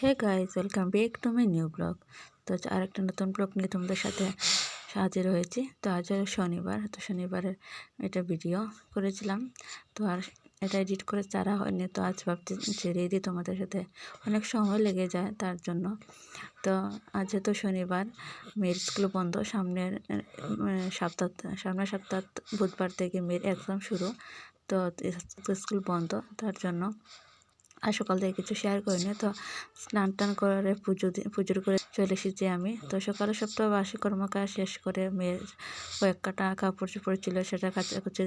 Hey guys, welcome back to my new blog. তো আরেকটা নতুন ব্লগ নিয়ে তোমাদের সাথে হাজির হয়েছি। তো আজ হলো শনিবার, তো শনিবারের এটা ভিডিও করেছিলাম। তো আর এটা এডিট করে চারা হয়নি, তো আজ ভাবছি ছেড়ে দিই তোমাদের সাথে। অনেক সময় লেগে যায় তার জন্য। তো আজ যেহেতু শনিবার, মেয়ের স্কুল বন্ধ, সামনের সপ্তাহ বুধবার থেকে মেয়ের এক্সাম শুরু। তো স্কুল বন্ধ, তার জন্য আর সকাল থেকে কিছু শেয়ার করিনি। তো স্নান টান করে পুজোর করে চলে এসেছি আমি। তো সকালে সপ্তাহ বাসি কর্মকাজ শেষ করে মেয়ের কয়েক কাটা কাপড় চোপড় ছিল, সেটা কাচাকুচি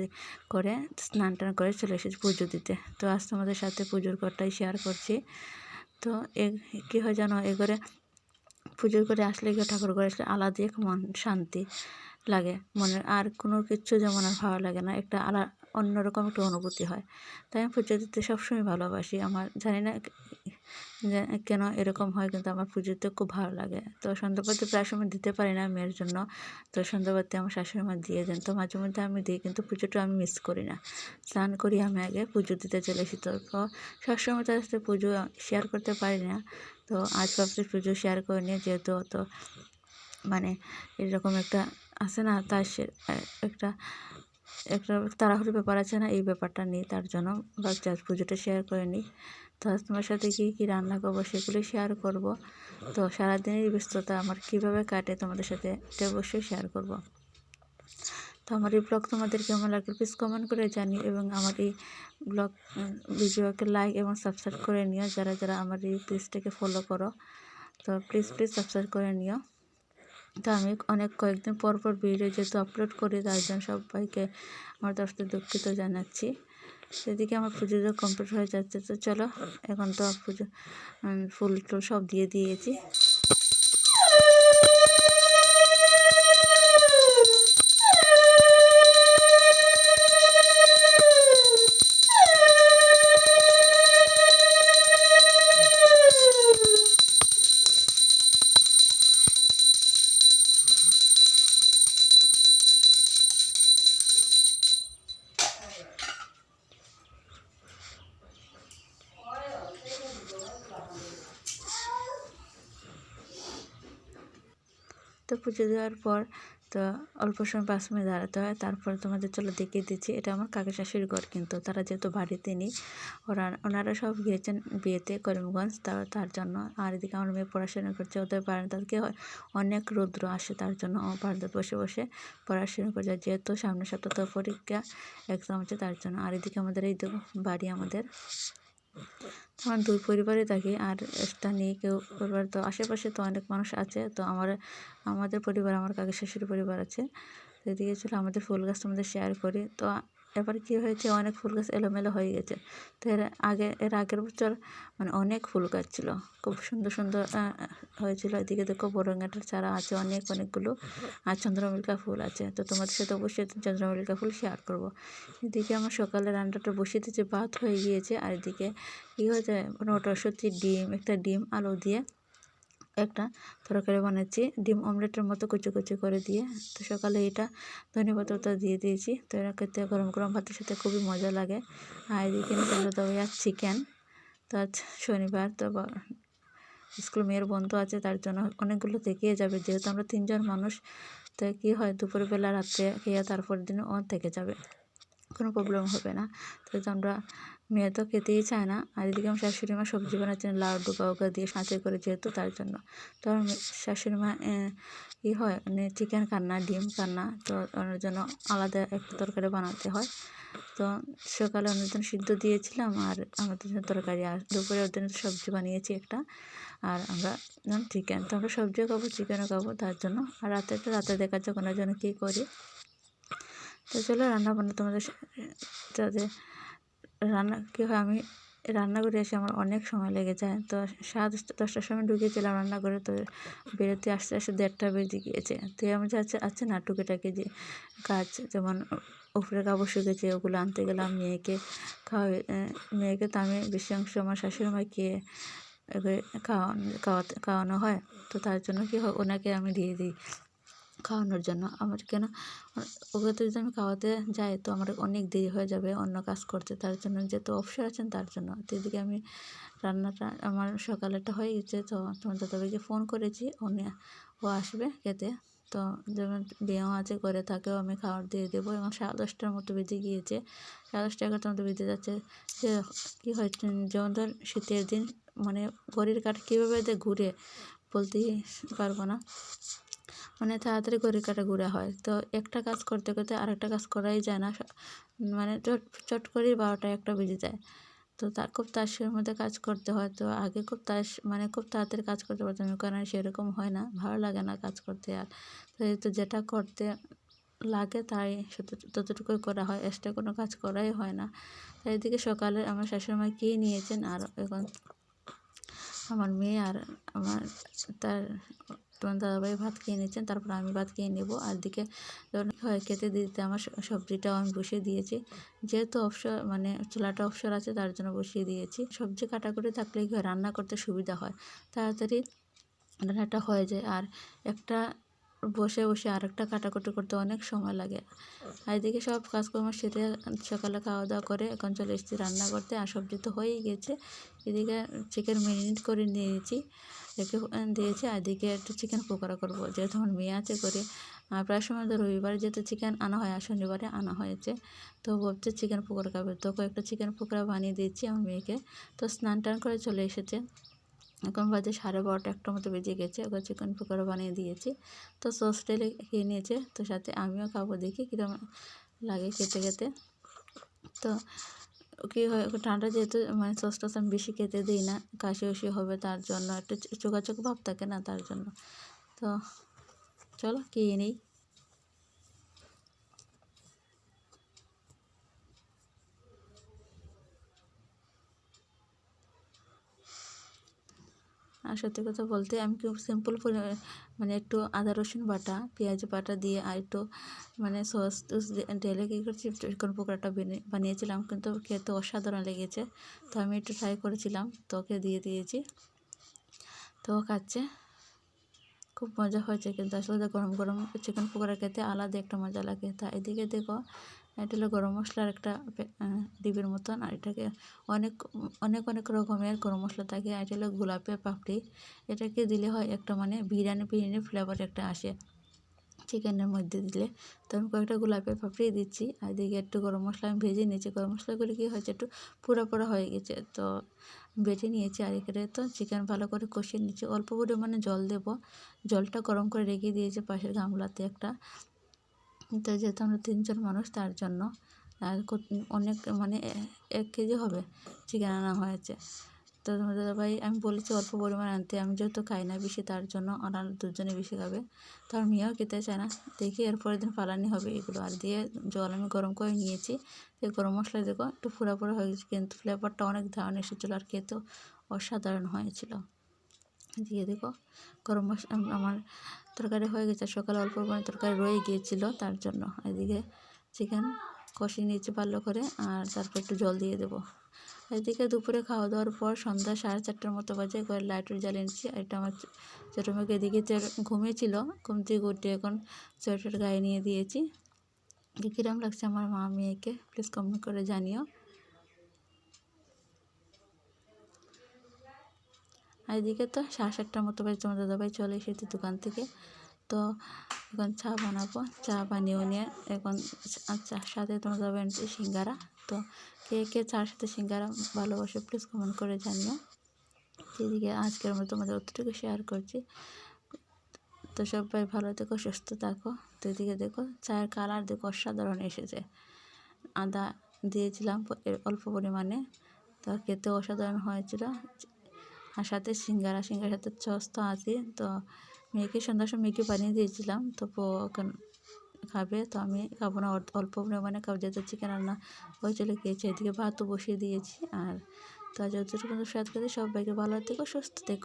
করে স্নান টান করে চলে এসেছি পুজো দিতে। তো আজ তোমাদের সাথে পুজোর ঘরটাই শেয়ার করছি। তো কী হয় জানো, এঘরে পুজোর করে আসলে গিয়ে ঠাকুর ঘরে আসলে আলাদা এক মন শান্তি লাগে, মনে আর কোনো কিছু যেমন আর ভালো লাগে না, একটা অন্যরকম একটা অনুভূতি হয়। তাই আমি পুজো দিতে সবসময় ভালোবাসি। আমার জানি না যে কেন এরকম হয়, কিন্তু আমার পুজো দিতে খুব ভালো লাগে। তো সন্ধ্যাবাতি প্রায় সময় দিতে পারি না মেয়ের জন্য, তো সন্ধ্যাবাতি আমার শাশুড়ি মা দিয়ে দেন। তো মাঝে মধ্যে আমি দিই, কিন্তু পুজোটা আমি মিস করি না। স্নান করি আমি আগে, পুজো দিতে চলে এসি। তো সবসময় তার সাথে পুজো শেয়ার করতে পারি না। তো আজ ভাবছি পুজো শেয়ার করে নিয়ে, যেহেতু তো মানে এরকম একটা আছে না, তার একটা একটা তাড়াহুড়োর ব্যাপার আছে না, এই ব্যাপারটা নেই, তার জন্য ভাবছি আজ পুজোটা শেয়ার করে নিই। তো আজ তোমার সাথে কী রান্না করবো সেগুলো শেয়ার করব। তো সারাদিনের ব্যস্ততা আমার কীভাবে কাটে তোমাদের সাথে এটা অবশ্যই শেয়ার করব। তো আমার এই ব্লগ তোমাদের কেমন লাগবে প্লিজ কমেন্ট করে জানিও, এবং আমার এই ব্লগ ভিডিওকে লাইক এবং সাবস্ক্রাইব করে নিও যারা যারা আমার এই পেজটাকে ফলো করো। তো প্লিজ সাবস্ক্রাইব করে নিও। তো আমি কয়েকদিন পর ভিডিও যেহেতু আপলোড করি, তার জন্য সবাইকে আমার তরফ থেকে দুঃখিত জানাচ্ছি। সেদিকে আমার পুজো কমপ্লিট হয়ে যাচ্ছে। তো চলো, এখন তো পুজো ফুল টুল সব দিয়ে দিয়েছি। তো পুজো দেওয়ার পর তো অল্প সময় 5 মিনিট দাঁড়াতে হয়, তারপর তোমাদের চলো দেখিয়ে দিচ্ছি। এটা আমার কাকা শাশুড়ির ঘর, কিন্তু তারা যেহেতু বাড়িতে নেই, ওনারা সব গিয়েছেন বিয়েতে করিমগঞ্জ, তার জন্য। আর এদিকে আমার মেয়ে পড়াশোনা করছে, ওদের বাড়ি তাদেরকে অনেক রৌদ্র আসে, তার জন্য বাড়িতে বসে বসে পড়াশোনা করছে, যেহেতু সামনের সপ্তাহ পরীক্ষা এক্সাম হচ্ছে, তার জন্য। আর এদিকে আমাদের এই বাড়ি আমাদের, আমার দুই পরিবারে থাকি, আর একটা নেই কেউ পরিবার। তো আশেপাশে তো অনেক মানুষ আছে। তো আমাদের পরিবার, আমার কাকা শাশুড়ির পরিবার আছে। তো এদিকে ছিল আমাদের ফুল গাছ, তোমাদের শেয়ার করি। তো এবার কী হয়েছে, অনেক ফুল গাছ এলোমেলো হয়ে গেছে। তো এর আগের বছর অনেক ফুল গাছ ছিল, খুব সুন্দর সুন্দর হয়েছিল। এদিকে দেখো বরঙ্গাটার চারা আছে অনেকগুলো, আর চন্দ্রমল্লিকা ফুল আছে। তো তোমাদের সাথে অবশ্যই চন্দ্রমল্লিকা ফুল শেয়ার করব। এদিকে আমার সকালে রান্নাটা বসিয়ে দিয়েছে, ভাত হয়ে গিয়েছে। আর এদিকে কী হয়েছে, মটরশুঁটি, একটা ডিম আলু দিয়ে একটা তরকারি বানাচ্ছি, ডিম অমলেটের মতো কুচি করে দিয়ে। তো সকালে এটা ধনেপাতাটা দিয়ে দিয়েছি। তো এরা খেতে গরম গরম ভাতের সাথে খুবই মজা লাগে। আর এদিকে নিয়ে দেবো আর চিকেন। তো আজ শনিবার, তো স্কুল মেয়ের বন্ধু আছে, তার জন্য অনেকগুলো থেকেই যাবে, যেহেতু আমরা 3 জন মানুষ। তো কী হয়, দুপুরবেলা রাত্রে খেয়ে তারপর দিন থেকে যাবে, কোনো প্রবলেম হবে না। তো আমরা মেয়ে তো খেতেই চায় না। আর এদিকে আমার শাশুড়ি মা সবজি বানাচ্ছেন লাউ ডুকা দিয়ে সাঁচে করে, যেহেতু তার জন্য। তো আমার শাশুড়ি মা কী হয়, চিকেন খান্না, ডিম খান্না, তো ওনার জন্য আলাদা একটা তরকারি বানাতে হয়। তো সকালে ওনার জন্য সিদ্ধ দিয়েছিলাম, আর আমাদের জন্য তরকারি। আর দুপুরে ওদের জন্য সবজি বানিয়েছি একটা, আর আমরা চিকেন। তো আমরা সবজিও খাবো, চিকেনও খাবো, তার জন্য। আর রাতে দেখা যাক ওনার জন্য কী করি। তো চলো রান্নাবান্না তোমাদের সাথে রান্না কী হয়, আমি রান্না করে এসে আমার অনেক সময় লেগে যায়। তো 10টার সময় ঢুকেছিলাম রান্না করে, তো বেরোতে আস্তে 1:30 বেজে গিয়েছে। তো আমি আছে না টুকিটাকি যে কাজ, যেমন উপরে কাপড় শুকেছে, ওগুলো আনতে গেলাম। মেয়েকে তো আমি বেশি অংশ আমার শাশুড়ি মাকে খাওয়ানো হয়। তো তার জন্য কী হয়, ওনাকে আমি দিয়ে দিই খাওয়ানোর জন্য। আমার কেন ওকে তো যদি আমি খাওয়াতে যাই তো আমার অনেক দেরি হয়ে যাবে অন্য কাজ করতে। তার জন্য যেহেতু অবসর আছেন তার জন্য। তো এদিকে আমি রান্নাটা আমার সকালেরটা হয়ে গেছে। তো তোমার দাদাভাইকে ফোন করেছি, ও আসবে খেতে। তো যেমন মেয়েও আছে ঘরে, তাকেও আমি খাবার দিয়ে দেবো এবং 10:30টার মতো বেজে গিয়েছে। 10:30 11টার মতো বেজে যাচ্ছে। যে কী হয় যেমন ধর শীতের দিন মানে ঘড়ির কাঁটা কীভাবে যে ঘুরে বলতেই পারবো না। মানে তাড়াতাড়ি ঘড়ির কাঁটা ঘোরা হয়। তো একটা কাজ করতে করতে আরেকটা কাজ করাই যায় না। মানে চট করেই 12টা 1টা বেজে যায়। তো খুব তাড়াতাড়ির মধ্যে কাজ করতে হয়। তো আগে খুব তাড়াতাড়ি কাজ করতে পারতাম, কারণ সেরকম হয় না, ভালো লাগে না কাজ করতে। আর তো যেটা করতে লাগে তাই ততটুকুই করা হয়, এক্সট্রা কোনো কাজ করাই হয় না। তাই এদিকে সকালে আমার শাশুড়িমা খেয়ে নিয়েছেন, আর এখন আমার মেয়ে আর তার তোমার দাদাভাই ভাত খেয়ে নিচ্ছেন, তারপর আমি ভাত খেয়ে নেব। আর দিকে যখন হয় খেতে দিতে আমার সবজিটাও আমি বসিয়ে দিয়েছি, যেহেতু মানে চুলাটা অবসর আছে তার জন্য বসিয়ে দিয়েছি। সবজি কাটাকুটি থাকলে কি হয়, রান্না করতে সুবিধা হয়, তাড়াতাড়ি রান্নাটা হয়ে যায়। আর একটা বসে বসে আরেকটা কাটাকুটি করতে অনেক সময় লাগে। আর এদিকে সব কাজকর্ম সেরে সকালে খাওয়া দাওয়া করে এখন চলে এসেছি রান্না করতে। আর সবজি তো হয়েই গেছে। এদিকে চিকেন ম্যারিনেট করে নিয়েছি, রেখে দিয়েছি। আর এদিকে একটু চিকেন পকোড়া করবো, যেহেতু আমার মেয়ে আছে করে। প্রায় সময় তো রবিবারে যেহেতু চিকেন আনা হয় আর শনিবারে আনা হয়েছে, তো ভাবছে চিকেন পকোড়া খাবে। তো কয়েকটা চিকেন পকোড়া বানিয়ে দিয়েছি আমার মেয়েকে। তো স্নান টান করে চলে এসেছে, এখন বাজে 12:30 1টা মতো বেজে গেছে। ওকে চিকেন পকোড়া বানিয়ে দিয়েছি। তো সস ঢেলে খেয়ে নিয়েছে, তো সাথে আমিও খাবো, দেখি কীরকম লাগে খেতে খেতে। তো কী হয়, ঠান্ডা যেহেতু মানে সস টস আমি বেশি খেতে দিই না, কাশি উশি হবে তার জন্য, একটু চোখা ভাব থাকে না তার জন্য। তো চলো খেয়ে নিই। আর সত্যি কথা বলতে আমি খুব সিম্পল মানে একটু আদা রসুন বাটা, পেঁয়াজ বাটা দিয়ে আর একটু মানে সস টস ঢেলে কী করছি চিকেন পকোড়াটা বানিয়েছিলাম, কিন্তু খেতে অসাধারণ লেগেছে। তো আমি একটু ট্রাই করেছিলাম, তো ওকে দিয়ে দিয়েছি, তো ও খাচ্ছে। খুব মজা হয়েছে, কিন্তু আসলে গরম গরম চিকেন পকোড়া খেতে আলাদা একটা মজা লাগে। তা এদিকে দেখো, এটা হলো গরম মশলার একটা ডিবের মতন, আর এটাকে অনেক অনেক অনেক রকমের গরম মশলা থাকে। আর এটা হলো গোলাপি পাপড়ি, এটাকে দিলে হয় একটা মানে বিরিয়ানি ফ্লেভার একটা আসে চিকেনের মধ্যে দিলে। তো আমি কয়েকটা গোলাপি পাপড়ি দিচ্ছি। আর এদিকে একটু গরম মশলা আমি ভেজে নিয়েছি, গরম মশলাগুলি কী হয়েছে একটু পোড়া পোড়া হয়ে গেছে, তো বেটে নিয়েছি। আর এখানে তো চিকেন ভালো করে কষিয়ে নিচ্ছি, অল্প পরিমাণে জল দেব। জলটা গরম করে রেখে দিয়েছি পাশের গামলাতে একটা। তো যেহেতু আমরা 3 জন মানুষ তার জন্য, আর অনেক মানে 1 কেজি হবে চিকেন আনা হয়েছে। তো তোমার দাদাভাই আমি বলেছি অল্প পরিমাণ আনতে, আমি যেহেতু খাই না বেশি তার জন্য, ওনারা 2 জনে বেশি খাবে। তো আমার মেয়েও খেতে চায় না, দেখি এরপরের দিন ফালানি হবে এগুলো। আর দিয়ে জল আমি গরম করে নিয়েছি। এই গরম মশলা দেখো একটু পোড়া পোড়া হয়ে গেছে, কিন্তু ফ্লেভারটা অনেক দারুণ এসেছিলো আর খেতেও অসাধারণ হয়েছিল। দিয়ে দেখো গরম মশলা আমার তরকারি হয়ে গেছে, সকালে অল্প পরিমাণে তরকারি রয়ে গিয়েছিলো তার জন্য। এদিকে চিকেন কষিয়ে নিয়েছি ভালো করে, আর তারপর একটু জল দিয়ে দেবো। এদিকে দুপুরে খাওয়া দাওয়ার পর সন্ধ্যা 4:30টার মতো বাজে, ঘরে লাইট জ্বালিয়ে নিচ্ছি। আর এটা আমার ছোটো মেয়েকে এদিকে ঘুমিয়েছিল, ঘুম থেকে উঠে এখন সোয়েটার গায়ে নিয়ে দিয়েছি। কীরকম লাগছে আমার মা মেয়েকে প্লিজ কমেন্ট করে জানিও। আর এদিকে তো 7:30টার মতো বাজে, তোমার দাদাভাই চলে এসেছে দোকান থেকে। তো এখন চা বানাবো, চা বানিয়েও নিয়ে এখন চার সাথে তোমার দাদাভাই এনেছে সিঙ্গারা। তো কে কে চার সাথে সিঙ্গারা ভালোবাসে প্লিজ কমেন্ট করে জানিও। এদিকে আজকের মতো তোমাদের অতটুকু শেয়ার করছি। তো সবাই ভালো থেকো, সুস্থ থাকো। তো এদিকে দেখো চায়ের কালার দেখো অসাধারণ এসেছে, আদা দিয়েছিলাম অল্প পরিমাণে, তো খেতে অসাধারণ হয়েছিল। আর সাথে সিঙ্গারার সাথে সস তো আছে। তো মেয়েকে সন্ধ্যার সময় মেয়েকে বানিয়ে দিয়েছিলাম, তো এখন খাবে, তো আমি খাবো না, অল্প পরিমাণে খাবো, যেহেতু চিকেন রান্না হয়ে চলে গিয়েছে। এদিকে ভাতও বসিয়ে দিয়েছি। আর তো যতটুকু স্বাদ করে সবাইকে ভালো থেকো, সুস্থ থেকো।